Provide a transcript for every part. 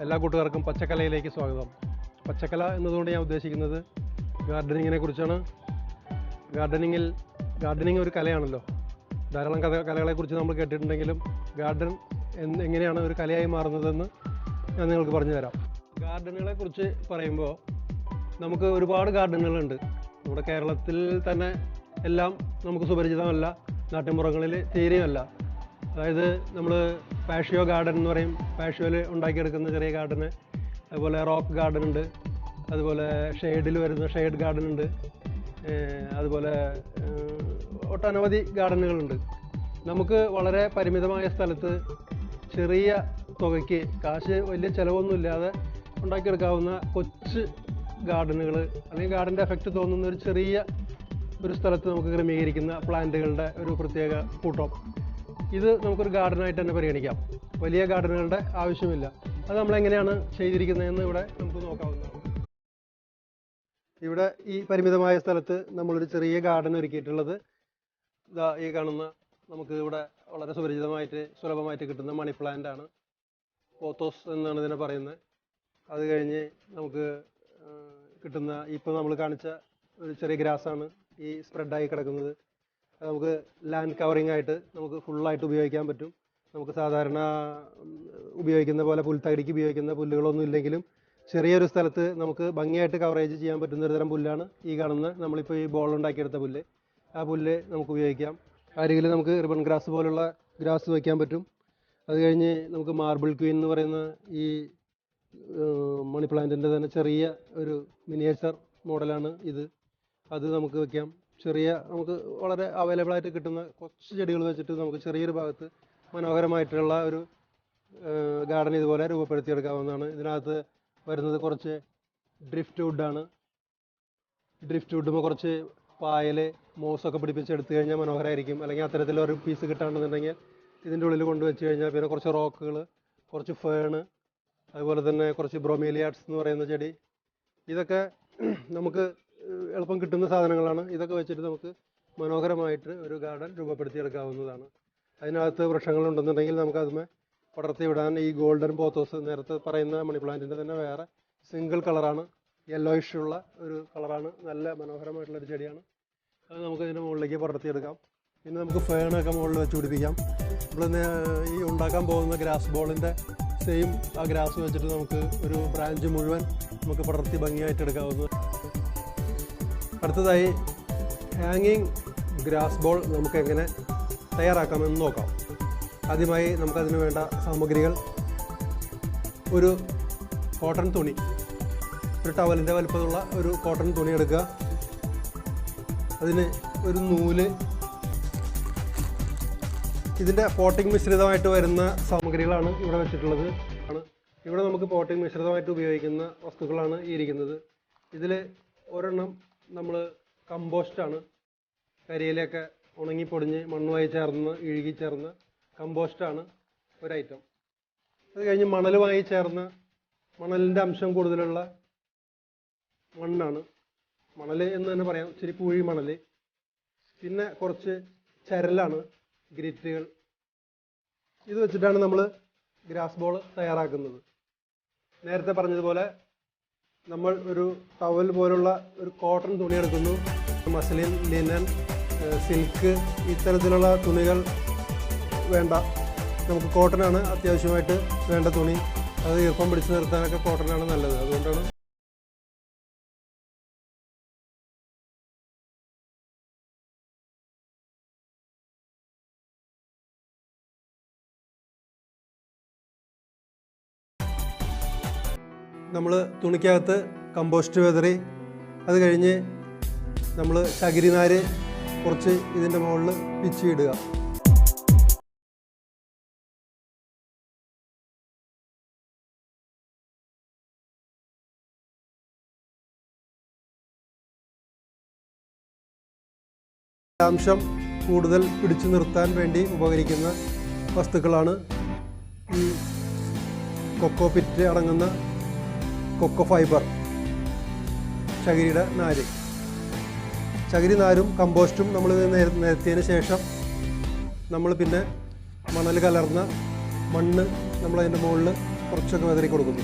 എല്ലാ കൂട്ടുകാർക്കും പച്ചക്കലയിലേക്ക് സ്വാഗതം. പച്ചക്കല എന്നതുകൊണ്ട് ഞാൻ ഉദ്ദേശിക്കുന്നത് ഗാർഡനിങ്ങിനെ കുറിച്ചാണ്. ഗാർഡനിങ് ഒരു കലയാണല്ലോ. ധാരാളം കലകളെക്കുറിച്ച് നമ്മൾ കേട്ടിട്ടുണ്ടെങ്കിലും ഗാർഡൻ എങ്ങനെയാണ് ഒരു കലയായി മാറുന്നതെന്ന് ഞാൻ നിങ്ങൾക്ക് പറഞ്ഞു തരാം. ഗാർഡനുകളെ കുറിച്ച് പറയുമ്പോൾ നമുക്ക് ഒരുപാട് ഗാർഡനുകളുണ്ട്. നമ്മുടെ കേരളത്തിൽ തന്നെ എല്ലാം നമുക്ക് സുപരിചിതമല്ല, നാട്ടിൻപുറങ്ങളിൽ തീരെയല്ല. അതായത് നമ്മൾ പാഷ്യോ ഗാർഡൻ എന്ന് പറയും, പാഷ്യോയിൽ ഉണ്ടാക്കിയെടുക്കുന്ന ചെറിയ ഗാർഡന്. അതുപോലെ റോക്ക് ഗാർഡൻ ഉണ്ട്, അതുപോലെ ഷെയ്ഡിൽ വരുന്ന ഷെയ്ഡ് ഗാർഡൻ ഉണ്ട്, അതുപോലെ ഒട്ടനവധി ഗാർഡനുകളുണ്ട്. നമുക്ക് വളരെ പരിമിതമായ സ്ഥലത്ത് ചെറിയ തുകയ്ക്ക് കാശ് വലിയ ചിലവൊന്നുമില്ലാതെ ഉണ്ടാക്കിയെടുക്കാവുന്ന കൊച്ചു ഗാർഡനുകൾ, അല്ലെങ്കിൽ ഗാർഡൻ്റെ എഫക്റ്റ് തോന്നുന്ന ഒരു സ്ഥലത്ത് നമുക്ക് ക്രമീകരിക്കുന്ന പ്ലാന്റുകളുടെ ഒരു പ്രത്യേക കൂട്ടം. ഇത് നമുക്കൊരു ഗാർഡനായിട്ട് തന്നെ പരിഗണിക്കാം. വലിയ ഗാർഡനുകളുടെ ആവശ്യമില്ല. അത് നമ്മളെങ്ങനെയാണ് ചെയ്തിരിക്കുന്നതെന്ന് ഇവിടെ നമുക്ക് നോക്കാവുന്നതാണ്. ഇവിടെ ഈ പരിമിതമായ സ്ഥലത്ത് നമ്മളൊരു ചെറിയ ഗാർഡൻ ഒരുക്കിയിട്ടുള്ളത് ഇതാ ഈ കാണുന്ന, നമുക്ക് ഇവിടെ വളരെ സുലഭമായിട്ട് കിട്ടുന്ന മണി പ്ലാന്റ് ആണ്. പോത്തോസ് എന്നാണ് ഇതിനെ പറയുന്നത്. അത് കഴിഞ്ഞ് നമുക്ക് കിട്ടുന്ന ഇപ്പോൾ നമ്മൾ കാണിച്ച ഒരു ചെറിയ ഗ്രാസാണ് ഈ സ്പ്രെഡായി കിടക്കുന്നത്. അത് നമുക്ക് ലാൻഡ് കവറിംഗ് ആയിട്ട് നമുക്ക് ഫുള്ളായിട്ട് ഉപയോഗിക്കാൻ പറ്റും. നമുക്ക് സാധാരണ ഉപയോഗിക്കുന്ന പോലെ പുൽത്തകിടിക്ക് ഉപയോഗിക്കുന്ന പുല്ലുകളൊന്നും ഇല്ലെങ്കിലും ചെറിയൊരു സ്ഥലത്ത് നമുക്ക് ഭംഗിയായിട്ട് കവറേജ് ചെയ്യാൻ പറ്റുന്ന ഒരു തരം പുല്ലാണ് ഈ കാണുന്ന, നമ്മളിപ്പോൾ ഈ ബോൾ ഉണ്ടാക്കിയെടുത്ത പുല്ല്. ആ പുല്ല് നമുക്ക് ഉപയോഗിക്കാം. അരികിൽ നമുക്ക് റിബൺ ഗ്രാസ് പോലുള്ള ഗ്രാസ് വയ്ക്കാൻ പറ്റും. അത് കഴിഞ്ഞ് നമുക്ക് മാർബിൾ ക്വീൻ എന്ന് പറയുന്ന ഈ മണി പ്ലാന്റിൻ്റെ തന്നെ ചെറിയ ഒരു മിനിയേച്ചർ മോഡലാണ് ഇത്. അത് നമുക്ക് വയ്ക്കാം. നമുക്ക് വളരെ അവൈലബിൾ ആയിട്ട് കിട്ടുന്ന കുറച്ച് ചെടികൾ വെച്ചിട്ട് നമുക്ക് ചെറിയൊരു ഭാഗത്ത് മനോഹരമായിട്ടുള്ള ഒരു ഗാർഡൻ ഇതുപോലെ രൂപപ്പെടുത്തിയെടുക്കാവുന്നതാണ്. ഇതിനകത്ത് വരുന്നത് കുറച്ച് ഡ്രിഫ്റ്റ് വുഡാണ്. ഡ്രിഫ്റ്റ് വുഡുമ്പോൾ കുറച്ച് പായൽ മോസൊക്കെ പിടിപ്പിച്ചെടുത്തു കഴിഞ്ഞാൽ മനോഹരമായിരിക്കും. അല്ലെങ്കിൽ അത്തരത്തിലൊരു പീസ് കിട്ടാണെന്നുണ്ടെങ്കിൽ ഇതിൻ്റെ ഉള്ളിൽ കൊണ്ടുവച്ച് കഴിഞ്ഞാൽ പിന്നെ കുറച്ച് റോക്കുകൾ, കുറച്ച് ഫേണ്, അതുപോലെ തന്നെ കുറച്ച് ബ്രോമീലിയാഡ്സ് എന്ന് പറയുന്ന ചെടി, ഇതൊക്കെ നമുക്ക് എളുപ്പം കിട്ടുന്ന സാധനങ്ങളാണ്. ഇതൊക്കെ വെച്ചിട്ട് നമുക്ക് മനോഹരമായിട്ട് ഒരു ഗാർഡൻ രൂപപ്പെടുത്തിയെടുക്കാവുന്നതാണ്. അതിനകത്ത് വൃക്ഷങ്ങളുണ്ടെന്നുണ്ടെങ്കിൽ നമുക്കതുമേ പടർത്തി വിടാൻ ഈ ഗോൾഡൻ പോത്തോസ്, നേരത്തെ പറയുന്ന മണി പ്ലാന്റിൻ്റെ തന്നെ വേറെ സിംഗിൾ കളറാണ്, യെല്ലോയിഷ് ഉള്ള ഒരു കളറാണ്. നല്ല മനോഹരമായിട്ടുള്ളൊരു ചെടിയാണ്. അത് നമുക്ക് ഇതിൻ്റെ മുകളിലേക്ക് പടർത്തിയെടുക്കാം. പിന്നെ നമുക്ക് ഫേണൊക്കെ മുകളിൽ വെച്ച് പിടിപ്പിക്കാം. നമ്മൾ ഈ ഉണ്ടാക്കാൻ പോകുന്ന ഗ്രാസ് ബോളിൻ്റെ സെയിം ആ ഗ്രാസ് വെച്ചിട്ട് നമുക്ക് ഒരു ബ്രാഞ്ച് മുഴുവൻ നമുക്ക് പടർത്തി ഭംഗിയായിട്ട് എടുക്കാവുന്നത്. അടുത്തതായി ഹാങ്ങിങ് ഗ്രാസ് ബോൾ നമുക്ക് എങ്ങനെ തയ്യാറാക്കാമെന്ന് നോക്കാം. ആദ്യമായി നമുക്കതിന് വേണ്ട സാമഗ്രികൾ: ഒരു കോട്ടൺ തുണി, ഒരു ടവലിൻ്റെ വലുപ്പമുള്ള ഒരു കോട്ടൺ തുണി എടുക്കുക. അതിന് ഒരു നൂല്, ഇതിൻ്റെ പോട്ടിംഗ് മിശ്രിതമായിട്ട് വരുന്ന സാമഗ്രികളാണ് ഇവിടെ വെച്ചിട്ടുള്ളത്. ഇവിടെ നമുക്ക് പോട്ടിംഗ് മിശ്രിതമായിട്ട് ഉപയോഗിക്കുന്ന വസ്തുക്കളാണ് ഈ ഇരിക്കുന്നത്. ഇതിൽ ഒരെണ്ണം നമ്മൾ കമ്പോസ്റ്റാണ്, കരിയിലൊക്കെ ഉണങ്ങിപ്പൊടിഞ്ഞ് മണ്ണുമായി ഇഴുകി ചേർന്ന കമ്പോസ്റ്റാണ് ഒരു ഐറ്റം. അത് കഴിഞ്ഞ് മണലുമായി ചേർന്ന് മണലിൻ്റെ അംശം കൂടുതലുള്ള മണ്ണാണ്, മണൽ എന്ന് തന്നെ പറയാം, ഇച്ചിരി പൂഴി മണൽ. പിന്നെ കുറച്ച് ചരലാണ്, ഗ്രിറ്റുകൾ. ഇത് വെച്ചിട്ടാണ് നമ്മൾ ഗ്രാസ് ബോൾ തയ്യാറാക്കുന്നത്. നേരത്തെ പറഞ്ഞതുപോലെ നമ്മൾ ഒരു ടവൽ പോലുള്ള ഒരു കോട്ടൺ തുണി എടുക്കുന്നു. മസ്ലിൻ, ലിനൻ, സിൽക്ക് ഇത്തരത്തിലുള്ള തുണികൾ വേണ്ട. നമുക്ക് കോട്ടനാണ് അത്യാവശ്യമായിട്ട് വേണ്ട തുണി. അത് ഈർപ്പം പിടിച്ചു നിർത്താനൊക്കെ കോട്ടനാണ് നല്ലത്. അതുകൊണ്ടാണ് നമ്മൾ തുണിക്കകത്ത് കമ്പോസ്റ്റ് വെതറി, അത് കഴിഞ്ഞ് നമ്മൾ ചകിരിനാര് കുറച്ച് ഇതിൻ്റെ മുകളിൽ പിച്ചിടുക. അംശം കൂടുതൽ പിടിച്ചു നിർത്താൻ വേണ്ടി ഉപകരിക്കുന്ന വസ്തുക്കളാണ് ഈ കൊക്കോ പിറ്റ് അടങ്ങുന്ന കൊക്കോ ഫൈബർ, ചകിരിയുടെ നാര്. ചകിരി നാരും കമ്പോസ്റ്റും നമ്മൾ നിരത്തിയതിന് ശേഷം നമ്മൾ പിന്നെ മണൽ കലർന്ന മണ്ണ് നമ്മളതിൻ്റെ മുകളിൽ കുറച്ചൊക്കെ വിതറി കൊടുക്കുന്നു.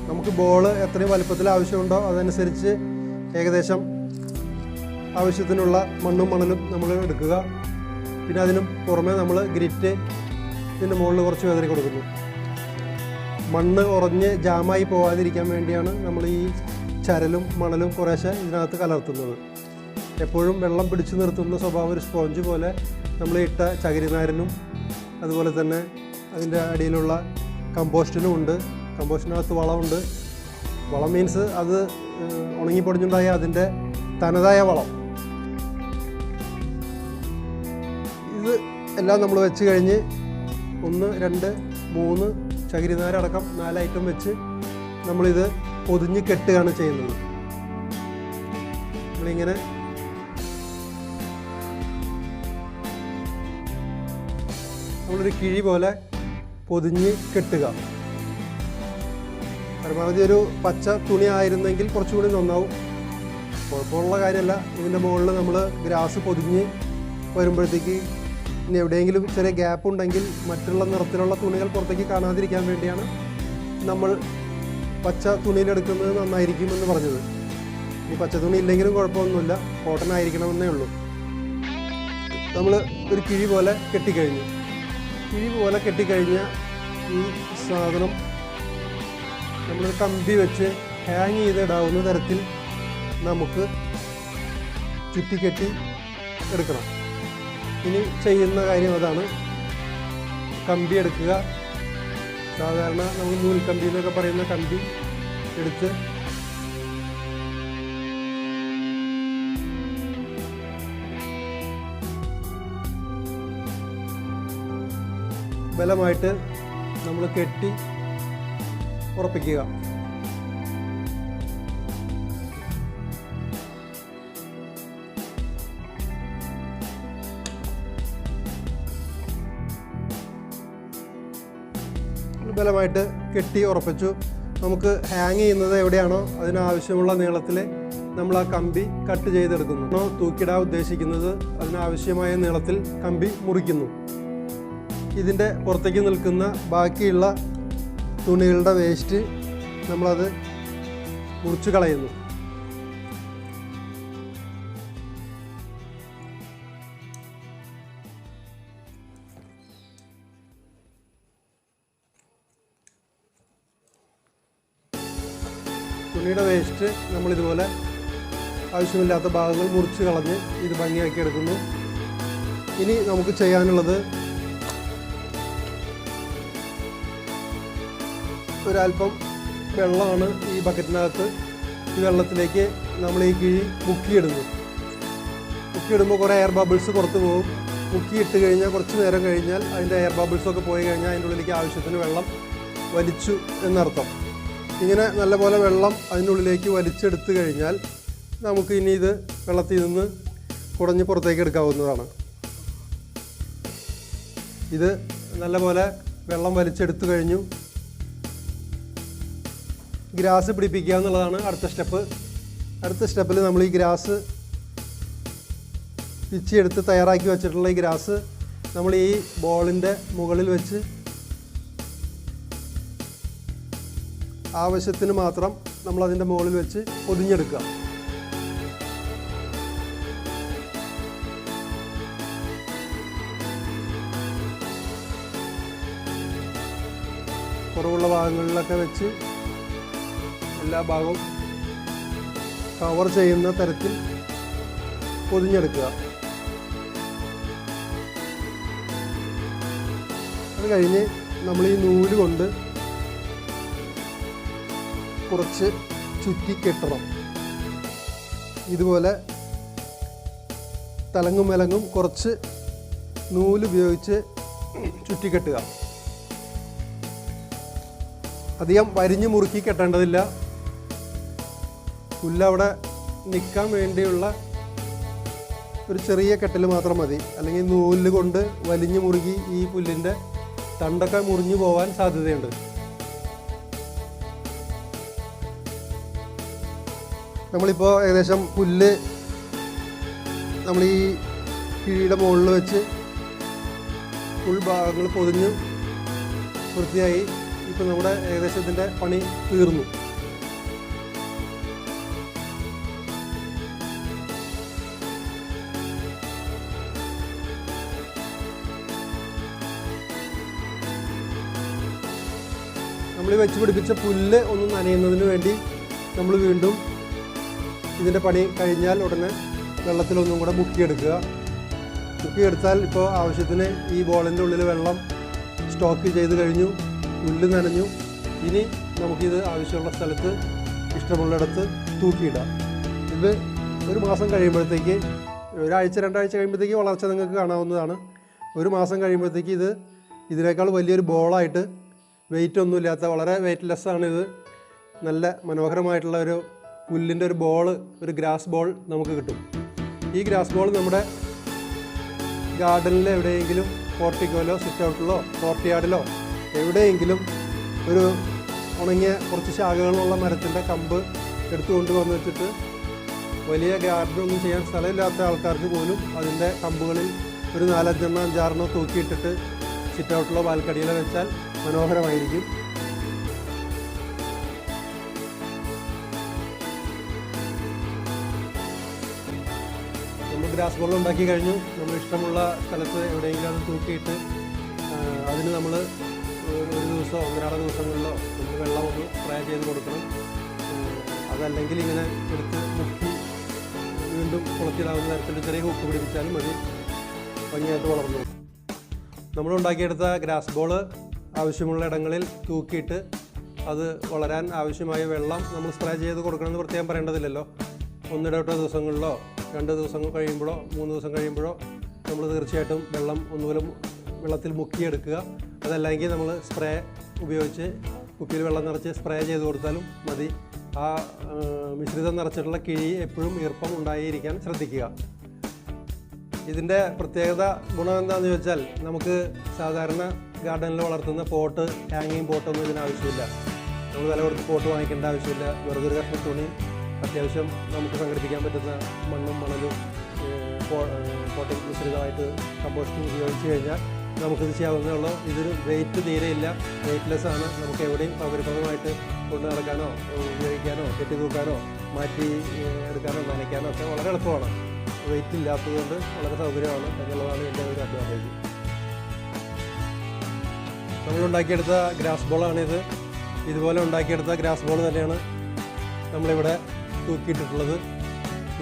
നമുക്ക് ബോൾ എത്രയും വലുപ്പത്തിൽ ആവശ്യമുണ്ടോ അതനുസരിച്ച് ഏകദേശം ആവശ്യത്തിനുള്ള മണ്ണും മണലും നമ്മൾ എടുക്കുക. പിന്നെ അതിന് പുറമെ നമ്മൾ ഗ്രിറ്റ് ഇതിൻ്റെ മുകളിൽ കുറച്ച് വിതറി കൊടുക്കുന്നു. മണ്ണ് ഉറഞ്ഞ് ജാമായി പോകാതിരിക്കാൻ വേണ്ടിയാണ് നമ്മൾ ഈ ചരലും മണലും കുറേശ്ശെ ഇതിനകത്ത് കലർത്തുന്നത്. എപ്പോഴും വെള്ളം പിടിച്ചു നിർത്തുന്ന സ്വഭാവം ഒരു സ്പോഞ്ച് പോലെ നമ്മൾ ഇട്ട ചകിരിനാരിനും അതുപോലെ തന്നെ അതിൻ്റെ അടിയിലുള്ള കമ്പോസ്റ്റിനും ഉണ്ട്. കമ്പോസ്റ്റിനകത്ത് വളമുണ്ട്. വളം മീൻസ് അത് ഉണങ്ങിപ്പൊടിഞ്ഞുണ്ടായ അതിൻ്റെ തനതായ വളം. ഇത് എല്ലാം നമ്മൾ വെച്ച് കഴിഞ്ഞ് 1, 2, 3 ചകിരിനാരടക്കം 4 ഐറ്റം വെച്ച് നമ്മളിത് പൊതിഞ്ഞ് കെട്ടുകയാണ് ചെയ്യുന്നത്. നമ്മളിങ്ങനെ നമ്മളൊരു കിഴി പോലെ പൊതിഞ്ഞ് കെട്ടുക. പരമാവധി ഒരു പച്ച തുണി ആയിരുന്നെങ്കിൽ കുറച്ചുകൂടി നന്നാവും. കുഴപ്പമുള്ള കാര്യമല്ല. ഇതിൻ്റെ മുകളിൽ നമ്മൾ ഗ്രാസ് പൊതിഞ്ഞ് വരുമ്പോഴത്തേക്ക് ഇനി എവിടെയെങ്കിലും ചെറിയ ഗ്യാപ്പ് ഉണ്ടെങ്കിൽ മറ്റുള്ള നിറത്തിലുള്ള തുണികൾ പുറത്തേക്ക് കാണാതിരിക്കാൻ വേണ്ടിയാണ് നമ്മൾ പച്ച തുണിയിലെടുക്കുന്നത് നന്നായിരിക്കുമെന്ന് പറഞ്ഞത്. ഈ പച്ച തുണി ഇല്ലെങ്കിലും കുഴപ്പമൊന്നുമില്ല, കോട്ടൺ ആയിരിക്കണമെന്നേ ഉള്ളൂ. നമ്മൾ ഒരു കിഴി പോലെ കെട്ടിക്കഴിഞ്ഞു. കിഴി പോലെ കെട്ടിക്കഴിഞ്ഞ ഈ സാധനം നമ്മൾ കമ്പി വെച്ച് ഹാങ് ചെയ്തിടാവുന്ന തരത്തിൽ നമുക്ക് ചുറ്റിക്കെട്ടി എടുക്കണം. ഇനി ചെയ്യുന്ന കാര്യം അതാണ്. കമ്പി എടുക്കുക. സാധാരണ നമ്മൾ നൂൽക്കമ്പി എന്നൊക്കെ പറയുന്ന കമ്പി എടുത്ത് ബലമായിട്ട് നമ്മൾ കെട്ടി ഉറപ്പിക്കുക. ബലമായിട്ട് കെട്ടി ഉറപ്പിച്ചു. നമുക്ക് ഹാങ് ചെയ്യുന്നത് എവിടെയാണോ അതിനാവശ്യമുള്ള നീളത്തിൽ നമ്മൾ ആ കമ്പി കട്ട് ചെയ്തെടുക്കുന്നു. തൂക്കിടാൻ ഉദ്ദേശിക്കുന്നത് അതിനാവശ്യമായ നീളത്തിൽ കമ്പി മുറിക്കുന്നു. ഇതിൻ്റെ പുറത്തേക്ക് നിൽക്കുന്ന ബാക്കിയുള്ള തുണികളുടെ വേസ്റ്റ് നമ്മളത് മുറിച്ച് കളയുന്നു. തുണിയുടെ വേസ്റ്റ് നമ്മളിതുപോലെ ആവശ്യമില്ലാത്ത ഭാഗങ്ങൾ മുറിച്ച് കളഞ്ഞ് ഇത് ഭംഗിയാക്കി എടുക്കുന്നു. ഇനി നമുക്ക് ചെയ്യാനുള്ളത് ഒരല്പം വെള്ളമാണ് ഈ ബക്കറ്റിനകത്ത്. ഈ വെള്ളത്തിലേക്ക് നമ്മൾ ഈ കിഴി മുക്കിയിടുന്നു. മുക്കിയിടുമ്പോൾ കുറേ എയർ ബബിൾസ് പുറത്ത് പോകും. മുക്കിയിട്ട് കഴിഞ്ഞാൽ കുറച്ച് നേരം കഴിഞ്ഞാൽ അതിൻ്റെ എയർ ബബിൾസൊക്കെ പോയി കഴിഞ്ഞാൽ അതിൻ്റെ ഉള്ളിലേക്ക് ആവശ്യത്തിന് വെള്ളം വലിച്ചു എന്നർത്ഥം. ഇങ്ങനെ നല്ലപോലെ വെള്ളം അതിൻ്റെ ഉള്ളിലേക്ക് വലിച്ചെടുത്ത് കഴിഞ്ഞാൽ നമുക്ക് ഇനി ഇത് വെള്ളത്തിൽ നിന്ന് കുടഞ്ഞ് പുറത്തേക്ക് എടുക്കാവുന്നതാണ്. ഇത് നല്ലപോലെ വെള്ളം വലിച്ചെടുത്തു കഴിഞ്ഞു. ഗ്രാസ് പിടിപ്പിക്കുക എന്നുള്ളതാണ് അടുത്ത സ്റ്റെപ്പ്. അടുത്ത സ്റ്റെപ്പിൽ നമ്മൾ ഈ ഗ്രാസ് പിച്ചിയെടുത്ത് തയ്യാറാക്കി വെച്ചിട്ടുള്ള ഈ ഗ്രാസ് നമ്മൾ ഈ ബോളിൻ്റെ മുകളിൽ വെച്ച് ആവശ്യത്തിന് മാത്രം നമ്മളതിൻ്റെ മുകളിൽ വെച്ച് പൊതിഞ്ഞെടുക്കുക. കുറവുള്ള ഭാഗങ്ങളിലൊക്കെ വെച്ച് എല്ലാ ഭാഗവും കവർ ചെയ്യുന്ന തരത്തിൽ പൊതിഞ്ഞെടുക്കുക. അത് കഴിഞ്ഞ് നമ്മൾ ഈ നൂല് കൊണ്ട് കുറച്ച് ചുറ്റിക്കെട്ടണം. ഇതുപോലെ തലങ്ങും വിലങ്ങും കുറച്ച് നൂലുപയോഗിച്ച് ചുറ്റിക്കെട്ടുക. അധികം വരിഞ്ഞ് മുറുക്കി കെട്ടേണ്ടതില്ല. പുല്ലവിടെ നിൽക്കാൻ വേണ്ടിയുള്ള ഒരു ചെറിയ കെട്ടൽ മാത്രം മതി. അല്ലെങ്കിൽ നൂല് കൊണ്ട് വലിഞ്ഞു മുറുകി ഈ പുല്ലിൻ്റെ തണ്ടൊക്കെ മുറിഞ്ഞു പോകാൻ സാധ്യതയുണ്ട്. നമ്മളിപ്പോൾ ഏകദേശം പുല്ല് നമ്മൾ ഈ കിഴിയുടെ മുകളിൽ വെച്ച് ഫുൾ ഭാഗങ്ങൾ പൊതിഞ്ഞ് വൃത്തിയായി. ഇപ്പം നമ്മുടെ ഏകദേശം ഇതിൻ്റെ പണി തീർന്നു. നമ്മൾ വെച്ച് പിടിപ്പിച്ച പുല്ല് ഒന്ന് നനയുന്നതിന് വേണ്ടി നമ്മൾ വീണ്ടും ഇതിൻ്റെ പണി കഴിഞ്ഞാൽ ഉടനെ വെള്ളത്തിലൊന്നും കൂടെ മുക്കിയെടുക്കുക. മുക്കിയെടുത്താൽ ഇപ്പോൾ ആവശ്യത്തിന് ഈ ബോളിൻ്റെ ഉള്ളിൽ വെള്ളം സ്റ്റോക്ക് ചെയ്ത് കഴിഞ്ഞു, പുല്ല് നനഞ്ഞു. ഇനി നമുക്കിത് ആവശ്യമുള്ള സ്ഥലത്ത് ഇഷ്ടമുള്ളിടത്ത് തൂക്കിയിടാം. ഇത് ഒരു മാസം കഴിയുമ്പോഴത്തേക്ക്, ഒരാഴ്ച 2 ആഴ്ച കഴിയുമ്പോഴത്തേക്ക് വളർച്ച നിങ്ങൾക്ക് കാണാവുന്നതാണ്. ഒരു മാസം കഴിയുമ്പോഴത്തേക്ക് ഇത് ഇതിനേക്കാൾ വലിയൊരു ബോളായിട്ട്, വെയിറ്റ് ഒന്നുമില്ലാത്ത വളരെ വെയ്റ്റ്ലെസ്സാണിത്. നല്ല മനോഹരമായിട്ടുള്ള ഒരു പുല്ലിൻ്റെ ഒരു ബോള്, ഒരു ഗ്രാസ് ബോൾ നമുക്ക് കിട്ടും. ഈ ഗ്രാസ് ബോൾ നമ്മുടെ ഗാർഡനിൽ എവിടെയെങ്കിലും പോർട്ടിക്കോയിലോ സിറ്റ് ഔട്ടിലോ കോർട്ട്യാർഡിലോ എവിടെയെങ്കിലും ഒരു ഉണങ്ങിയ കുറച്ച് ശാഖകളുള്ള മരത്തിൻ്റെ കമ്പ് എടുത്തുകൊണ്ട് വന്ന് വെച്ചിട്ട്, വലിയ ഗാർഡനൊന്നും ചെയ്യാൻ സ്ഥലമില്ലാത്ത ആൾക്കാർക്ക് പോലും അതിൻ്റെ കമ്പുകളിൽ ഒരു 4-5 എണ്ണം 5-6 എണ്ണം തൂക്കിയിട്ടിട്ട് സിറ്റ് ഔട്ടിലോ ബാൽക്കണിയിലോ വെച്ചാൽ മനോഹരമായിരിക്കും. നമ്മൾ ഗ്രാസ് ബോൾ ഉണ്ടാക്കി കഴിഞ്ഞു. നമ്മൾ ഇഷ്ടമുള്ള സ്ഥലത്ത് എവിടെയെങ്കിലും അത് തൂക്കിയിട്ട് അതിന് നമ്മൾ ഒരു ദിവസമോ 1-2 ദിവസങ്ങളിലോ നമ്മൾ വെള്ളം ഒന്ന് സ്പ്രേ ചെയ്ത് കൊടുക്കണം. അതല്ലെങ്കിൽ ഇങ്ങനെ എടുത്ത് മുക്കി വീണ്ടും കുളത്തിലാവുന്ന തരത്തിൽ ചെറിയ ഹുക്ക് പിടിപ്പിച്ചാലും മതി, ഭംഗിയായിട്ട് വളർന്നു. നമ്മളുണ്ടാക്കിയെടുത്ത ഗ്രാസ് ബോൾ ആവശ്യമുള്ള ഇടങ്ങളിൽ തൂക്കിയിട്ട് അത് വളരാൻ ആവശ്യമായ വെള്ളം നമ്മൾ സ്പ്രേ ചെയ്ത് കൊടുക്കണമെന്ന് പ്രത്യേകം പറയേണ്ടതില്ലല്ലോ. 1-2 ദിവസങ്ങളിലോ 2 ദിവസം കഴിയുമ്പോഴോ 3 ദിവസം കഴിയുമ്പോഴോ നമ്മൾ തീർച്ചയായിട്ടും വെള്ളം ഒന്നുപോലെ വെള്ളത്തിൽ മുക്കിയെടുക്കുക. അതല്ലെങ്കിൽ നമ്മൾ സ്പ്രേ ഉപയോഗിച്ച് കുപ്പിയിൽ വെള്ളം നിറച്ച് സ്പ്രേ ചെയ്ത് കൊടുത്താലും മതി. ആ മിശ്രിതം നിറച്ചിട്ടുള്ള കിഴി എപ്പോഴും ഈർപ്പം ഉണ്ടായിരിക്കാൻ ശ്രദ്ധിക്കുക. ഇതിൻ്റെ പ്രത്യേകത ഗുണം എന്താണെന്ന് ചോദിച്ചാൽ, നമുക്ക് സാധാരണ ഗാർഡനിൽ വളർത്തുന്ന പോട്ട്, ഹാങ്ങിങ് പോട്ടൊന്നും ഇതിനാവശ്യമില്ല. നമ്മൾ വില കൊടുത്ത് പോട്ട് വാങ്ങിക്കേണ്ട ആവശ്യമില്ല. വെറുതെ ഒരു കഷ്ണം തുണി, അത്യാവശ്യം നമുക്ക് സംഘടിപ്പിക്കാൻ പറ്റുന്ന മണ്ണും മണലും പോട്ടിംഗ് മിശ്രിതമായിട്ട് കമ്പോസ്റ്റ് ഉപയോഗിച്ച് കഴിഞ്ഞാൽ നമുക്കിത് ചെയ്യാവുന്നതേ ഉള്ളൂ. ഇതിന് വെയിറ്റ് തീരെയില്ല, വെയ്റ്റ്ലെസ് ആണ്. നമുക്ക് എവിടെയും സൗകര്യപ്രദമായിട്ട് കൊണ്ട് നടക്കാനോ ഉപയോഗിക്കാനോ കെട്ടി തൂക്കാനോ മാറ്റി എടുക്കാനോ നനയ്ക്കാനോ ഒക്കെ വളരെ എളുപ്പമാണ്. വെയിറ്റ് ഇല്ലാത്തതുകൊണ്ട് വളരെ സൗകര്യമാണ് എന്നുള്ളതാണ് എൻ്റെ ഒരു അഡ്വാൻറ്റേജ്. നമ്മളുണ്ടാക്കിയെടുത്ത ഗ്രാസ് ബോളാണിത്. ഇതുപോലെ ഉണ്ടാക്കിയെടുത്ത ഗ്രാസ് ബോൾ തന്നെയാണ് നമ്മളിവിടെ തൂക്കിയിട്ടിട്ടുള്ളത്.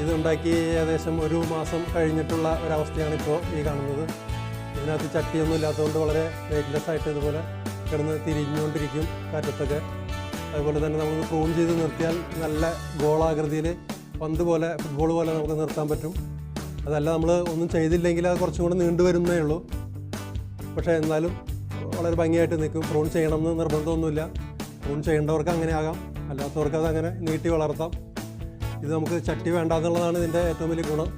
ഇതുണ്ടാക്കി ഏകദേശം 1 മാസം കഴിഞ്ഞിട്ടുള്ള ഒരവസ്ഥയാണ് ഇപ്പോൾ ഈ കാണുന്നത്. ഇതിനകത്ത് ചട്ടിയൊന്നും ഇല്ലാത്തതുകൊണ്ട് വളരെ വെയ്റ്റ്ലെസ് ആയിട്ട് ഇതുപോലെ കിടന്ന് തിരിഞ്ഞുകൊണ്ടിരിക്കും കാറ്റത്തൊക്കെ. അതുപോലെ തന്നെ നമുക്ക് പ്രൂൺ ചെയ്ത് നിർത്തിയാൽ നല്ല ഗോളാകൃതിയിൽ പന്ത് പോലെ, ഫുട്ബോൾ പോലെ നമുക്ക് നിർത്താൻ പറ്റും. അതല്ല നമ്മൾ ഒന്നും ചെയ്തില്ലെങ്കിൽ അത് കുറച്ചും കൂടെ നീണ്ടു വരുന്നേ ഉള്ളൂ. പക്ഷേ എന്നാലും വളരെ ഭംഗിയായിട്ട് നിൽക്കും. പ്രൂൺ ചെയ്യണമെന്ന് നിർബന്ധമൊന്നുമില്ല. പ്രൂൺ ചെയ്യേണ്ടവർക്ക് അങ്ങനെ ആകാം, അല്ലാത്തവർക്ക് അതങ്ങനെ നീട്ടി വളർത്താം. ഇത് നമുക്ക് ചട്ടി വേണ്ട എന്നുള്ളതാണ് ഇതിൻ്റെ ഏറ്റവും വലിയ ഗുണം.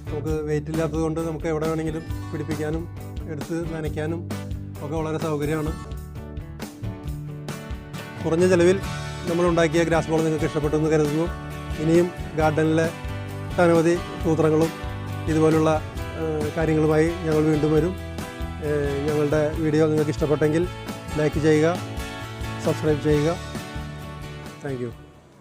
നമുക്ക് വെയിറ്റ് ഇല്ലാത്തത് കൊണ്ട് നമുക്ക് എവിടെ വേണമെങ്കിലും പിടിപ്പിക്കാനും എടുത്ത് നനയ്ക്കാനും ഒക്കെ വളരെ സൗകര്യമാണ്. കുറഞ്ഞ ചിലവിൽ നമ്മളുണ്ടാക്കിയ ഗ്രാസ് ബോൾ നിങ്ങൾക്ക് ഇഷ്ടപ്പെട്ടു എന്ന് കരുതുന്നു. ഇനിയും ഗാർഡനിലെ അനവധി സൂത്രങ്ങളും ഇതുപോലുള്ള കാര്യങ്ങളുമായി ഞങ്ങൾ വീണ്ടും വരും. ഞങ്ങളുടെ വീഡിയോ നിങ്ങൾക്ക് ഇഷ്ടപ്പെട്ടെങ്കിൽ ലൈക്ക് ചെയ്യുക, സബ്സ്ക്രൈബ് ചെയ്യുക. Thank you.